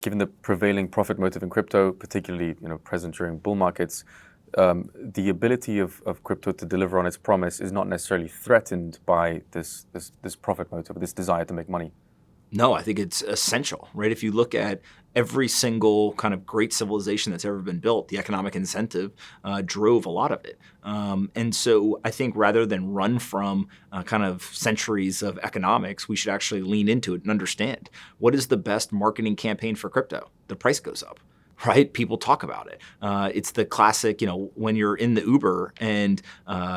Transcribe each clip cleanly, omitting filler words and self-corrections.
given the prevailing profit motive in crypto, particularly present during bull markets, the ability of crypto to deliver on its promise is not necessarily threatened by this profit motive, this desire to make money. No, I think it's essential, right? If you look at every single kind of great civilization that's ever been built, the economic incentive drove a lot of it. And so I think rather than run from kind of centuries of economics, we should actually lean into it and understand what is the best marketing campaign for crypto? The price goes up. Right? People talk about it. It's the classic, when you're in the Uber and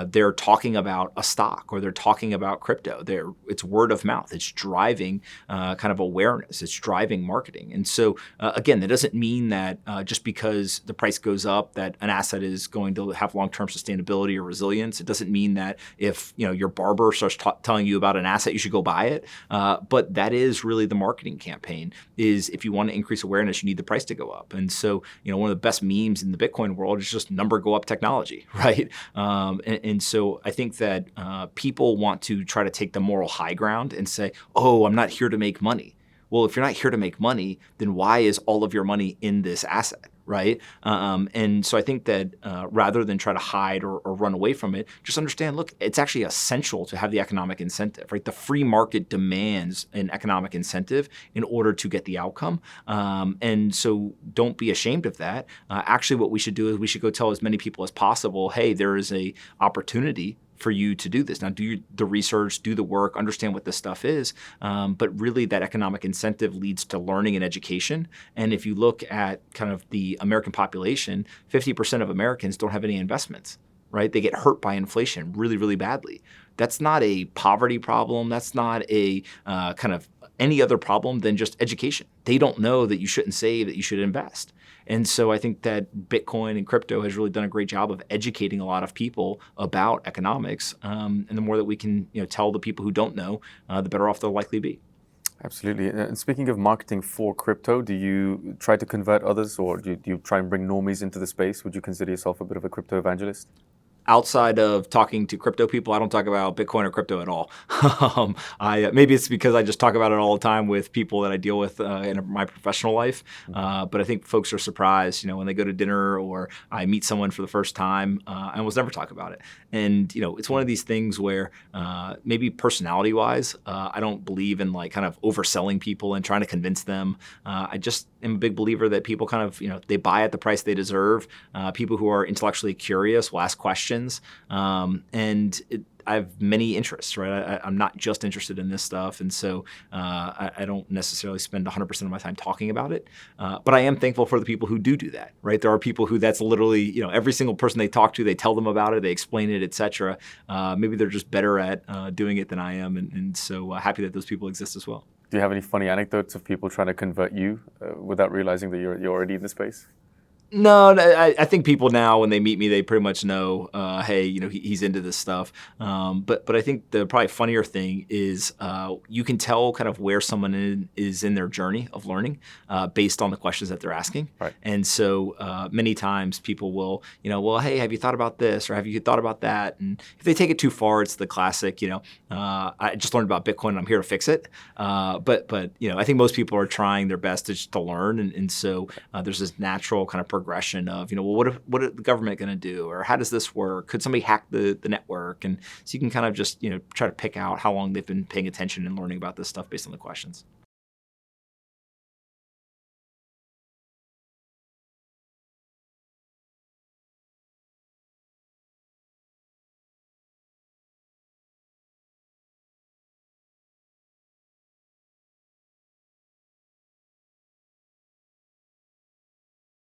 they're talking about a stock or they're talking about crypto, it's word of mouth. It's driving kind of awareness. It's driving marketing. And so, again, that doesn't mean that just because the price goes up that an asset is going to have long-term sustainability or resilience. It doesn't mean that if, your barber starts telling you about an asset, you should go buy it. But that is really the marketing campaign is if you want to increase awareness, you need the price to go up. And so, one of the best memes in the Bitcoin world is just number go up technology, right? And so I think that people want to try to take the moral high ground and say, oh, I'm not here to make money. Well, if you're not here to make money, then why is all of your money in this asset? Right. And so I think that rather than try to hide or run away from it, just understand, look, it's actually essential to have the economic incentive, right? The free market demands an economic incentive in order to get the outcome. And so don't be ashamed of that. Actually, what we should do is we should go tell as many people as possible, hey, there is a opportunity for you to do this. Now, do the research, do the work, understand what this stuff is. But really, that economic incentive leads to learning and education. And if you look at kind of the American population, 50% of Americans don't have any investments, right? They get hurt by inflation really, really badly. That's not a poverty problem. That's not a kind of any other problem than just education. They don't know that you shouldn't save, that you should invest. And so I think that Bitcoin and crypto has really done a great job of educating a lot of people about economics. And the more that we can tell the people who don't know, the better off they'll likely be. Absolutely. And speaking of marketing for crypto, do you try to convert others or do you try and bring normies into the space? Would you consider yourself a bit of a crypto evangelist? Outside of talking to crypto people, I don't talk about Bitcoin or crypto at all. Maybe it's because I just talk about it all the time with people that I deal with in my professional life. But I think folks are surprised, when they go to dinner or I meet someone for the first time. I almost never talk about it. And it's one of these things where maybe personality-wise, I don't believe in like kind of overselling people and trying to convince them. I just am a big believer that people kind of they buy at the price they deserve. People who are intellectually curious will ask questions. I have many interests, right? I'm not just interested in this stuff. And so I don't necessarily spend 100% of my time talking about it. But I am thankful for the people who do that, right? There are people who that's literally, every single person they talk to, they tell them about it, they explain it, et cetera. Maybe they're just better at doing it than I am. And so happy that those people exist as well. Do you have any funny anecdotes of people trying to convert you without realizing that you're already in the space? No, I think people now, when they meet me, they pretty much know, hey, he's into this stuff. But I think the probably funnier thing is you can tell kind of where someone is in their journey of learning based on the questions that they're asking. Right. And so many times people will, well, hey, have you thought about this or have you thought about that? And if they take it too far, it's the classic, I just learned about Bitcoin and I'm here to fix it. But I think most people are trying their best to learn. And so there's this natural kind of progression of, what is the government going to do? Or how does this work? Could somebody hack the network? And so you can kind of just, try to pick out how long they've been paying attention and learning about this stuff based on the questions.